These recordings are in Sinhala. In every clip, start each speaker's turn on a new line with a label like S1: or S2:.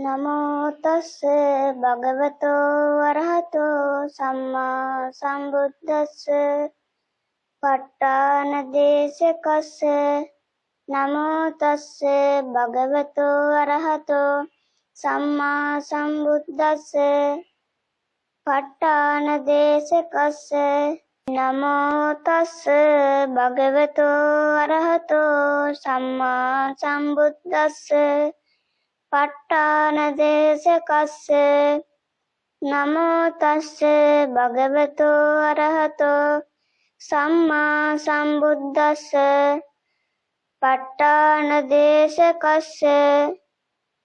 S1: නමෝ තස්ස භගවතෝ වරහතෝ සම්මා සම්බුද්දස්ස ප ဋ ාණ දේශකස්ස නමෝ තස්ස භගවතෝ වරහතෝ සම්මා සම්බුද්දස්ස ප ဋ ාණ දේශකස්ස නමෝ තස්ස භගවතෝ වරහතෝ සම්මා සම්බුද්දස්ස ප ဋ ාණ දේශකස්ස නමෝ තස්ස භගවතෝ අරහතෝ සම්මා සම්බුද්දස්ස ප ဋ ාණ දේශකස්ස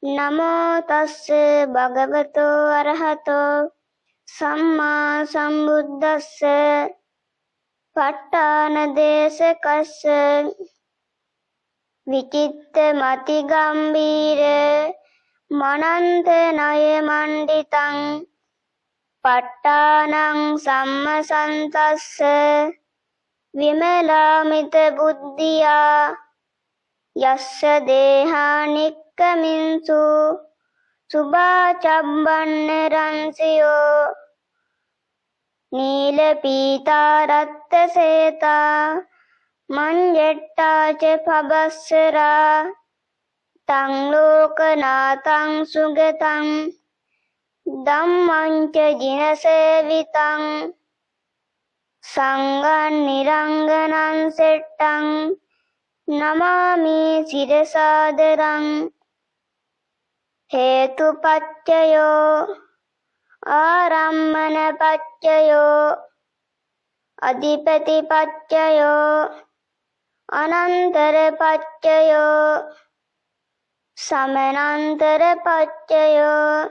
S1: නමෝ තස්ස භගවතෝ අරහතෝ සම්මා සම්බුද්දස්ස ප ဋ ාණ දේශකස්ස විචිත්ත මති ගම්බීර මනන්ත ණය මණ්ඩිතං ප ဋ ාණං සම්මසන්තස්ස විමලාමිත බුද්ධියා යස්ස දේහානික්කමින්සු සුභා චබ්බන්න රංසියෝ නීල පීතා රත්ත සේතා මංජෙට්ටාච පබස්සරා තං ලෝකනාතං සුගතං ධම්මං ච ජිනසේවිතං සංඝං නිරංගනං සෙට්ටං නමාමි සිරසාදරං හේතුපච්චයෝ ආරම්මන පච්චයෝ අධිපතිපච්චයෝ අනන්තර පච්චයෝ සමනන්තර පච්චයෝ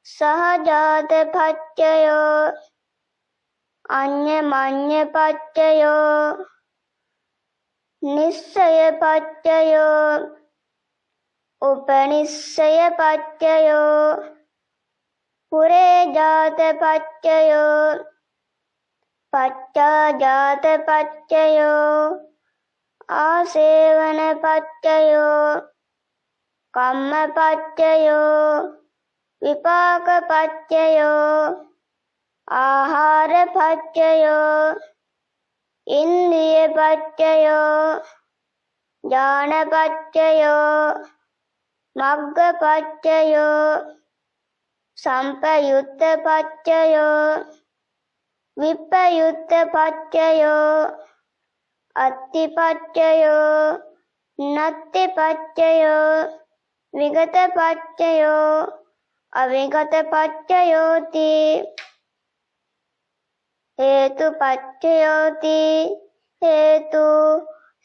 S1: සහජාත පච්චයෝ අඤ්ඤමඤ්ඤ පච්චයෝ නිස්සය පච්චයෝ උපනිස්සය පච්චයෝ පුරේජාත පච්චයෝ පච්චාජාත පච්චයෝ ආසේවන පච්චයෝ කම්ම පච්චයෝ විපාක පච්චයෝ ආහාර පච්චයෝ ඉන්ද්‍රිය පච්චයෝ ඥාන පච්චයෝ මග්ග පච්චයෝ සම්පයුත්ත පච්චයෝ විප්පයුත්ත පච්චයෝ අත්ති පච්චයෝ නත්ති පච්චයෝ විගත පච්චයෝ අවිගත පච්චයෝති හේතු පච්චයෝති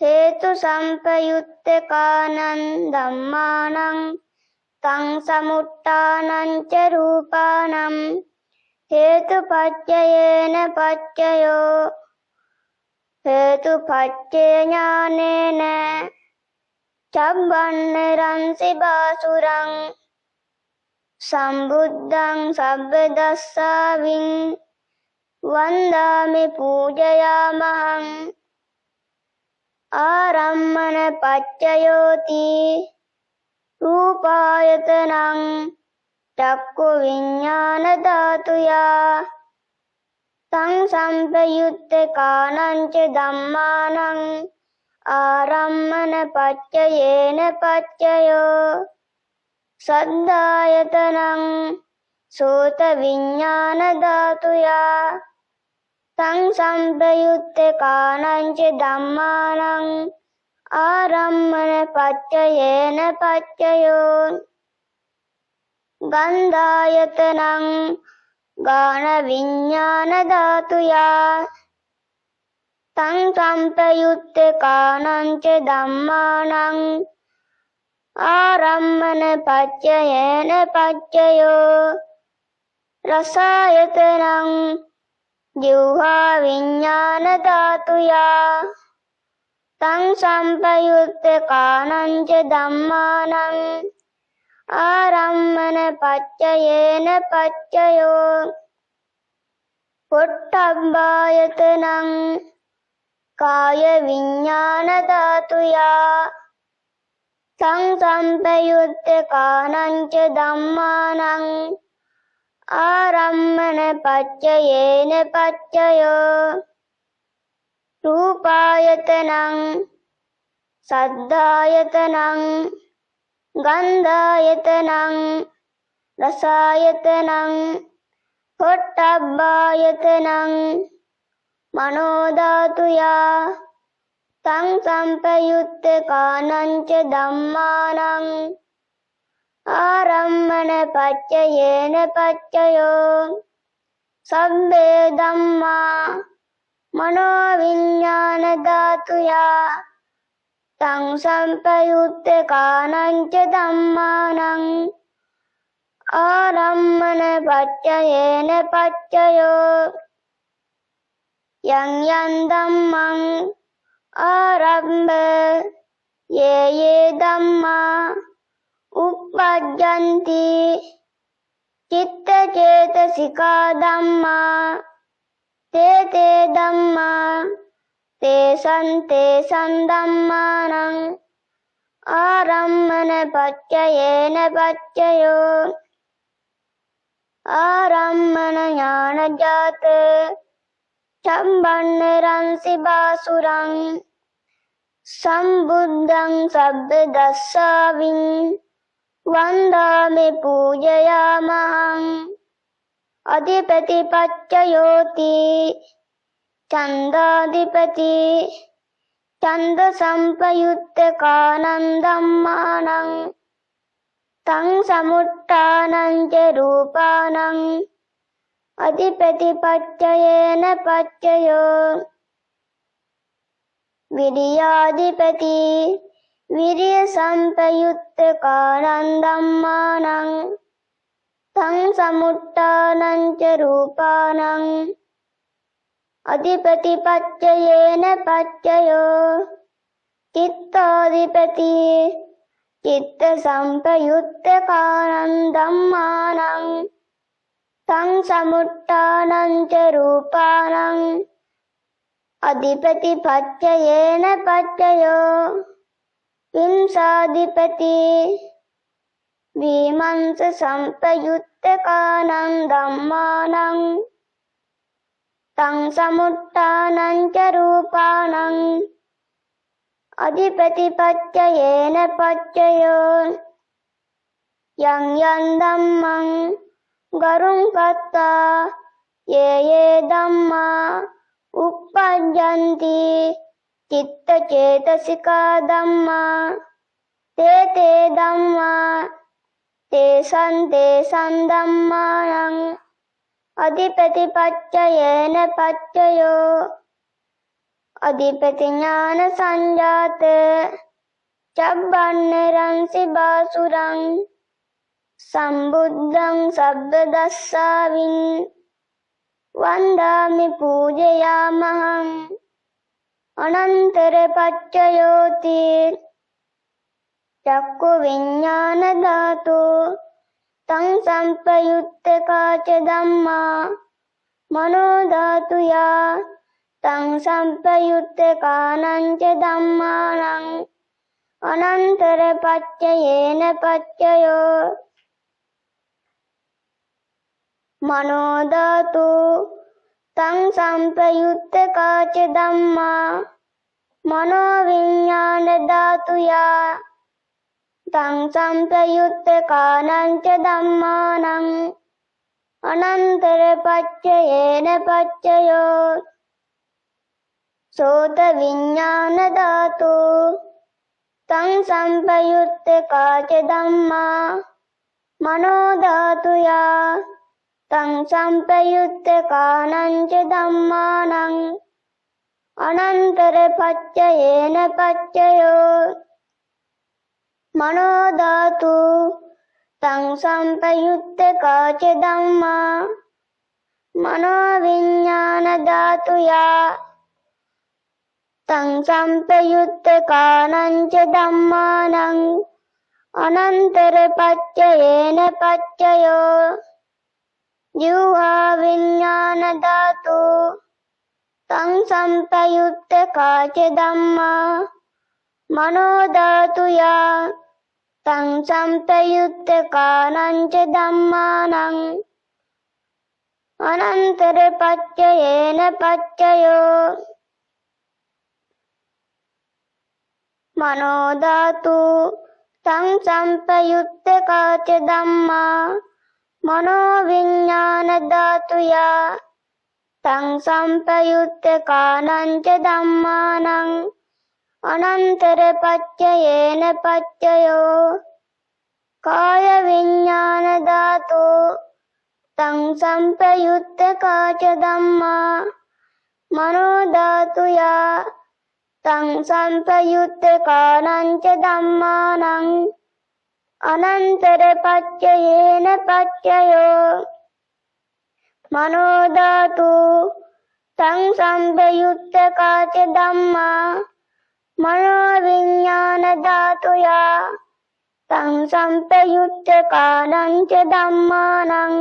S1: හේතු සම්පයුත්තකානං ධම්මානං තං සමුට්ඨානං ච රූපානං හේතුපච්චයේන පච්චයෝ හේතුපච්චේ ඥානේන චබ්බන්න රංසි බාසුරං සම්බුද්ධං සබ්බදස්සාවින් වන්දාමි පූජයාමහං ආරම්මන පච්චයෝති රූපායතනං චක්කු විඤ්ඤාණ ධාතුයා තං සම්පයුත්තකානං ච ධම්මානං ආරම්මන පච්චයේන පච්චයෝ සද්ධායතනං සෝත විඤ්ඤාණ ධාතුයා තං සම්පයුත්තකානං ච ධම්මානං ආරම්මන පච්චයේන පච්චයෝ ගන්ධායතනං ගාන විඤ්ඤාණ ධාතුයා තං සම්පයුත්තකානං ච ධම්මානං ආරම්මන පච්චයේන පච්චයෝ රසායතනං ජීවහා විඤ්ඤාණ ධාතුයා තං සම්පයුත්තකානං ච ධම්මානං ආරම්මන පච්චයේන පච්චයෝ පොට්ටබ්බායතනං කාය විඤ්ඤාණ ධාතුයා තං සම්පයුත්ත කානංච ධම්මානං ආරම්මන පච්චයේන පච්චයෝ රූපායතනං සද්ධායතනං ගන්ධායතනං රසායතනං පොට්ටබ්බායතනං මනෝ ධාතුයා තං සම්පයුත්ත කානංච ධම්මානං ආරම්මන පච්චයේන පච්චයෝ සබ්බේ ධම්මා මනෝ විඥාන ධාතුයා තං සම්පයුත්ත කානංච ධම්මානං ආරම්මන පච්චයේන පච්චයෝ යං යං ධම්මං ආරම්භ යේ යේ ධම්මා uppajjanti citta cetasika dhamma te te dhamma te san dhammanang arammana paccayena paccayo arammana jnana jata cambanneransi basurang sambuddhang sabba dassavin වන්දාමි පූජයාමහං අධිපති පච්චයෝති චන්දාධිපති චන්ද සම්පයුත්ත කානං ධම්මානං තං සමුට්ඨානං ච රූපානං අධිපති පච්චයේන පච්චයෝ විරියාධිපති විරිය සම්පයුත්ත කානං ධම්මානං තං සමුට්ඨානං ච රූපානං අධිපති පච්චයේන පච්චයෝ චිත්තාධිපති චිත්ත සම්පයුත්ත කානං ධම්මානං තං සමුට්ඨානං ච රූපානං අධිපති පච්චයේන පච්චයෝ විංසාධිපති විමංස සම්පයුත්ත කානං ධම්මානං තං සමුට්ඨානං ච රූපානං අධිපති පච්චයේන පච්චයෝ යං යං ධම්මං ගරුං කତ୍තා යේ යේ ධම්මා uppajjanti citta cetasika dhamma te te dhamma te san dhammanang adipati paccayena paccayo adipati jnana sanjata cabbanneransi basurang sambuddhang sabba dassavin වන්දාමි පූජයාමහං අනන්තර පච්චයෝති චක්ඛු විඤ්ඤාණ ධාතු තං සම්පයුත්ත කාච ධම්මා මනෝ ධාතුයා තං සම්පයුත්ත කානං ච ධම්මානං අනන්තර පච්චයේන පච්චයෝ මනෝ ධාතු තං සම්පයුත්ත කාච ධම්මා මනෝ විඤ්ඤාණ ධාතුයා තං සම්පයුත්ත කානං ච ධම්මානං අනන්තර පච්චයේන පච්චයෝ සෝත විඤ්ඤාණ ධාතු තං සම්පයුත්ත කාච ධම්මා මනෝ ධාතුයා තං සම්පයුත්ත කානං ච ධම්මානං අනන්තර පච්චයේන පච්චයෝ මනෝ ධාතු තං සම්පයුත්ත කාච ධම්මා මනෝ විඤ්ඤාණ ධාතුයා තං සම්පයුත්ත කානං ච ධම්මානං අනන්තර පච්චයේන පච්චයෝ ජීවා විඤ්ඤාණ ධාතු තං සම්පයුත්ත කාච ධම්මා මනෝ ධාතුයා තං සම්පයුත්ත කානංච ධම්මානං අනන්තර පච්චයේන පච්චයෝ මනෝ ධාතු තං සම්පයුත්ත කාච ධම්මා මනෝ විඥාන ධාතුයා තං සම්පයුත්ත කානංච ධම්මානං අනන්තර පච්චයේන පච්චයෝ කාය විඥාන ධාතු තං සම්පයුත්ත කාච ධම්මා මනෝ ධාතුයා තං සම්පයුත්ත කානංච ධම්මානං අනන්තර පච්චයේන පච්චයෝ මනෝ ධාතු තං සම්පයුත්ත කාච ධම්මා මනෝ විඥාන ධාතුයා තං සම්පයුත්ත කානංච ධම්මානං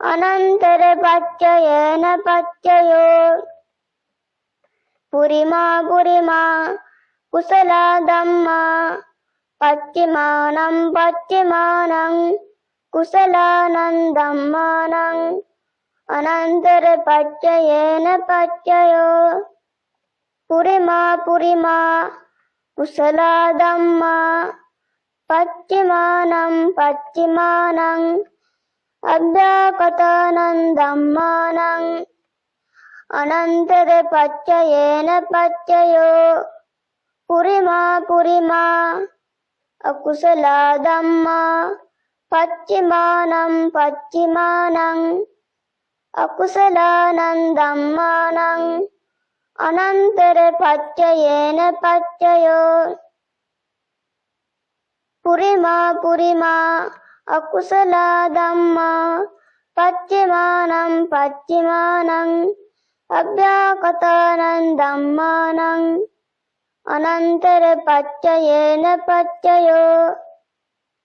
S1: අනන්තර පච්චයේන පච්චයෝ පුරිමා පුරිමා කුසල ධම්මා පච්චිමානං පච්චිමානං කුසලානං ධම්මානං අනන්තර පච්චයේන පච්චයෝ පුරිමා පුරිමා කුසල ධම්මා පච්චිමානං පච්චිමානං අභ්‍යාකතානං ධම්මානං අනන්තර පච්චයේන පච්චයෝ පුරිමා පුරිමා අකුසල ධම්මා පච්චිමානං පච්චිමානං අකුසලානං ධම්මානං අනන්තර පච්චයේන පච්චයෝ පුරිමා පුරිමා අකුසල ධම්මා පච්චිමානං පච්චිමානං අභ්‍යාකතානං ධම්මානං අනන්තර පච්චයේන පච්චයෝ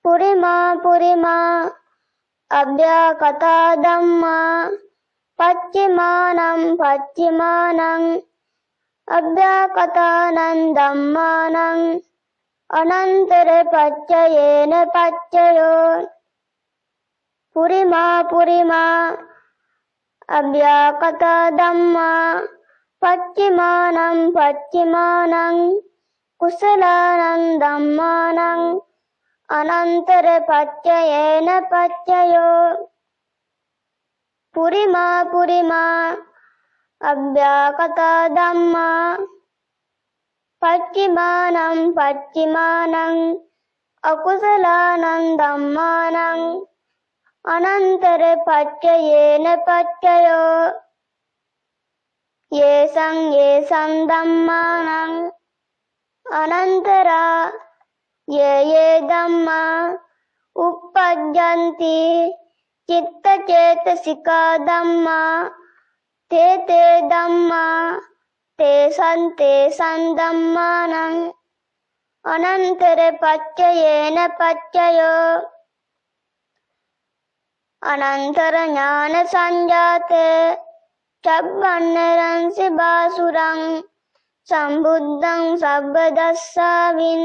S1: පුරිමා පුරිමා අභ්‍යාකතා ධම්මා පච්චිමානං පච්චිමානං අභ්‍යාකතානං ධම්මානං අනන්තර පච්චයේන පච්චයෝ පුරිමා පුරිමා අභ්‍යාකතා ධම්මා පච්චිමානං පච්චිමානං කුසලානං ධම්මානං අනන්තර පච්චයේන පච්චයෝ පුරිමා පුරිමා අභ්‍යාකතා ධම්මා පච්චිමානං පච්චිමානං අකුසලානං ධම්මානං අනන්තර පච්චයේන පච්චයෝ යේසං ධම්මානං අනන්තරා යේ ධම්මා uppajjanti චිත්ත චේතසිකා ධම්මා තේ ධම්මා තේසං ධම්මානං අනන්තර පච්චයේන පච්චයෝ අනන්තර ඥාන සංජාතේ චබ්බන්නරංසි බාසුරං සම්බුද්ධං සබ්බදස්සාවින්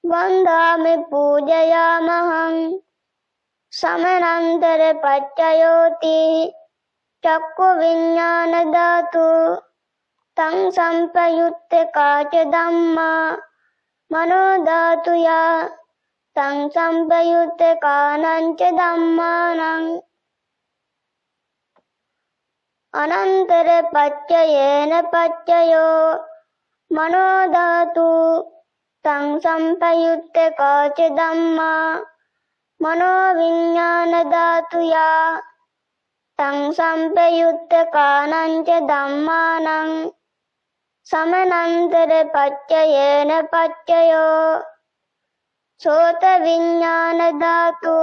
S1: වන්දාමි පූජයාමහං සමනන්තර පච්චයෝති චක්ඛු විඥාන ධාතු තං සම්පයුත්ත කාච ධම්මා මනෝ ධාතුයා තං සම්පයුත්ත කානංච ධම්මානං අනන්තර පච්චයේන පච්චයෝ මනෝ ධාතු තං සම්පයුත්ත කාච ධම්මා මනෝ විඥාන ධාතුයා තං සම්පයුත්ත කානංච ධම්මානං සමනන්තර පච්චයේන පච්චයෝ සෝත විඥාන ධාතු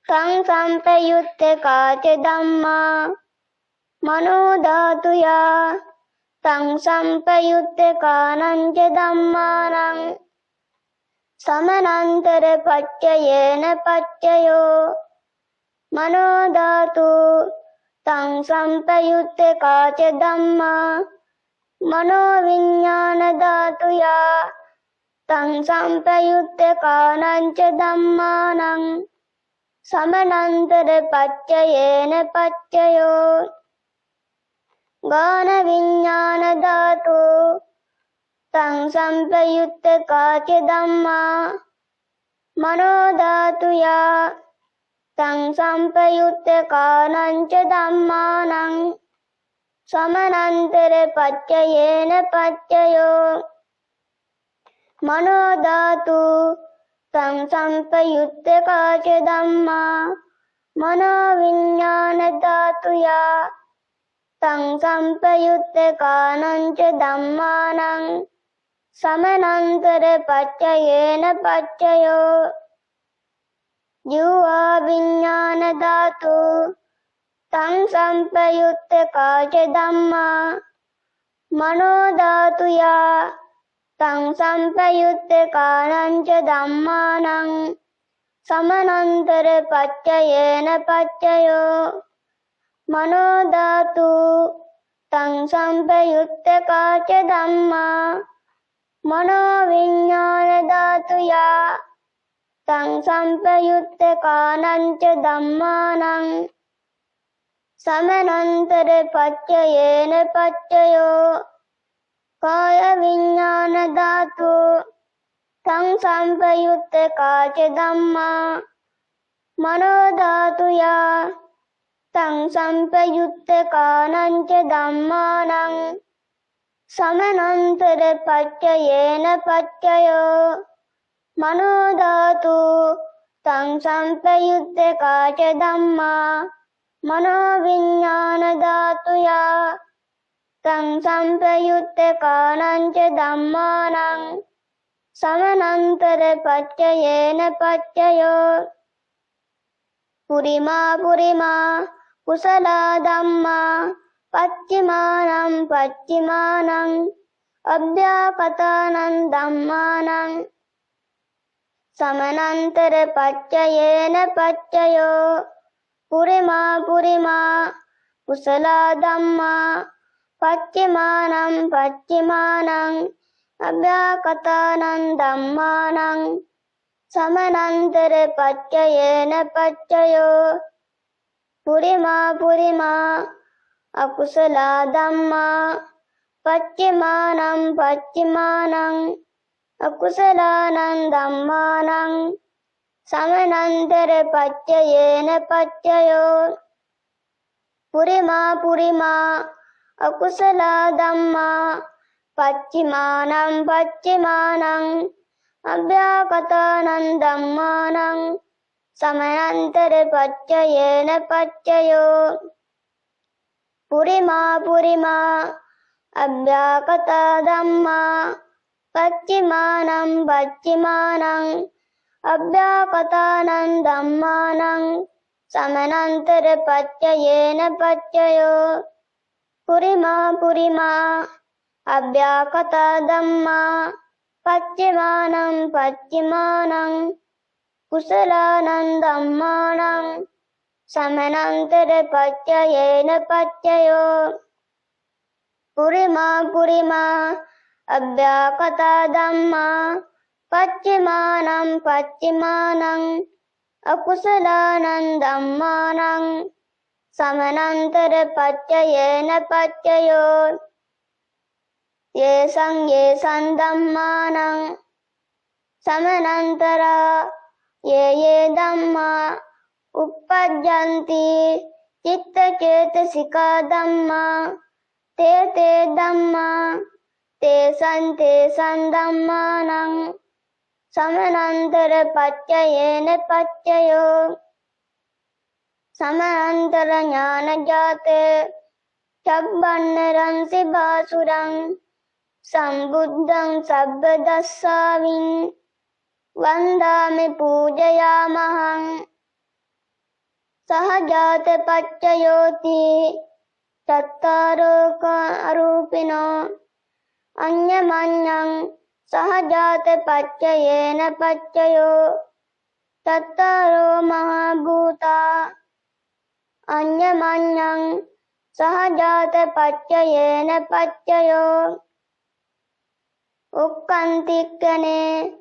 S1: තං සම්පයුත්ත කාච ධම්මා මනෝ ධාතුයා තං සම්පයුත්ත කානංච ධම්මානං සමනන්තර පච්චයේන පච්චයෝ මනෝ ධාතු තං සම්පයුත්ත කාච ධම්මා මනෝ විඥාන ධාතුයා තං සම්පයුත්තේ කානංච ධම්මානං සමනන්තර පච්චයේන පච්චයෝ ගාන විඤ්ඤාණ ධාතු තං සම්පයුත්තේ කාච ධම්මා මනෝ ධාතුයා තං සම්පයුත්තේ කානංච ධම්මානං සමනන්තර පච්චයේන පච්චයෝ මනෝ ධාතු තං සම්පයුත්තේ කාච ධම්මා මනෝ විඤ්ඤාණ ධාතුයා තං සම්පයුත්තේ කානංච ධම්මානං සමනන්තර පච්චයේන පච්චයෝ ජීවා විඤ්ඤාණ ධාතු තං සම්පයුත්තේ කාච ධම්මා මනෝ ධාතුයා තං සම්පයුත්තේ කානංච ධම්මානං සමනන්තර පච්චයේන පච්චයෝ මනෝ ධාතු තං සම්පයුත්තේ කාච ධම්මා මනෝ විඤ්ඤාණ ධාතුයා තං සම්පයුත්තේ කානංච ධම්මානං සමනන්තර පච්චයේන පච්චයෝ කාය විඤ්ඤාණ ධාතු තං සම්පයුත්තේ කාච ධම්මා මනෝ ධාතුයා තං සම්පයුත්තේ කානංච ධම්මානං සමනන්තර පච්චයේන පච්චයෝ මනෝ ධාතු තං සම්පයුත්තේ කාච ධම්මා මනෝ විඤ්ඤාණ ධාතුයා තං සම්පයුත්තේ කානංච ධම්මානං සමනන්තර පච්චයේන පච්චයෝ පුරිමා පුරිමා කුසල ධම්මා පච්චිමානං පච්චිමානං අභ්‍යාකතානං ධම්මානං සමනන්තර පච්චයේන පච්චයෝ පුරිමා පුරිමා කුසල ධම්මා පච්චිමානං පච්චිමානං අභ්‍යාකතානං ධම්මානං සමනන්තර පච්චයේන පච්චයෝ පුරිමා පුරිමා අකුසල ධම්මා පච්චිමානං පච්චිමානං අකුසලානං ධම්මානං සමනන්තර පච්චයේන පච්චයෝ පුරිමා පුරිමා අකුසල ධම්මා පච්චිමානං පච්චිමානං අභ්‍යාකතානං ධම්මානං සමනන්තර පච්චයේන පච්චයෝ පුරිමා පුරිමා අභ්‍යාකතා ධම්මා පච්චිමානං පච්චිමානං අභ්‍යාකතානං ධම්මානං සමනන්තර පච්චයේන පච්චයෝ පුරිමා පුරිමා අභ්‍යාකතා ධම්මා පච්චිමානං පච්චිමානං කුසලානං ධම්මානං සමනන්තර පච්චයේන පච්චයෝ පුරිමා පුරිමා අභ්‍යාකතා ධම්මා පච්චිමානං පච්චිමානං අකුසලානං ධම්මානං සමනන්තර පච්චයේන පච්චයෝ යේසං ධම්මානං සමනන්තරා යේ ධම්මා uppajjanti citta cetasika dhamma te dhamma tesan dhammanang samanantara paccayena paccayo samanantara jnana jate cabbannaransi basurang sambuddhang sabbadassavin vandame pujayamahang සහජාත පච්චයෝති චත්තාරෝක අරූපිනෝ අඤ්ඤමඤ්ඤං සහජාත පච්චයේන පච්චයෝ චත්තාරෝ මහා භූතා අඤ්ඤමඤ්ඤං සහජාත පච්චයේන පච්චයෝ උක්කන්තික්කනේ